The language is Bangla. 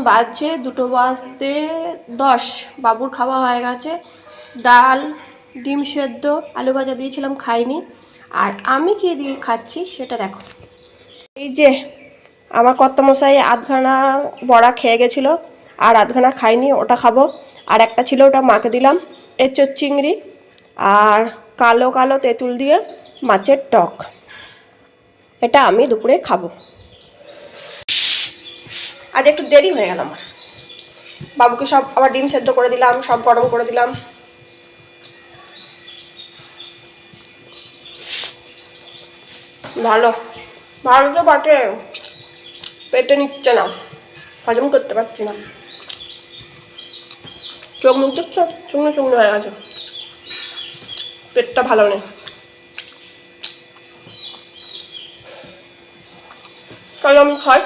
বাজছে 2:10। বাবুর খাওয়া হয়ে গেছে, ডাল, ডিম সেদ্ধ, আলু ভাজা দিয়েছিলাম, খাইনি। আর আমি কি দিয়ে খাচ্ছি সেটা দেখো। এই যে আমার কর্তামশাই আধখানা বড়া খেয়ে গেছিলো, আর আধখানা খাইনি, ওটা খাবো। আর একটা ছিল, ওটা মাকে দিলাম। এঁচোড় চিংড়ি আর কালো কালো তেঁতুল দিয়ে মাছের টক, এটা আমি দুপুরে খাবো। আজ একটু দেরি হয়ে গেল আমার। বাবুকে সব আবার ডিম সেদ্ধ করে দিলাম, সব গরম করে দিলাম। ভালো ভালো তো বটে, পেটে নিচ্ছে না, হজম করতে পারছি না, চোখ মুখ দেখছো শুকনো শুকনো হয়ে গেছে, পেটটা ভালো নেই। তাহলে আমি খাই।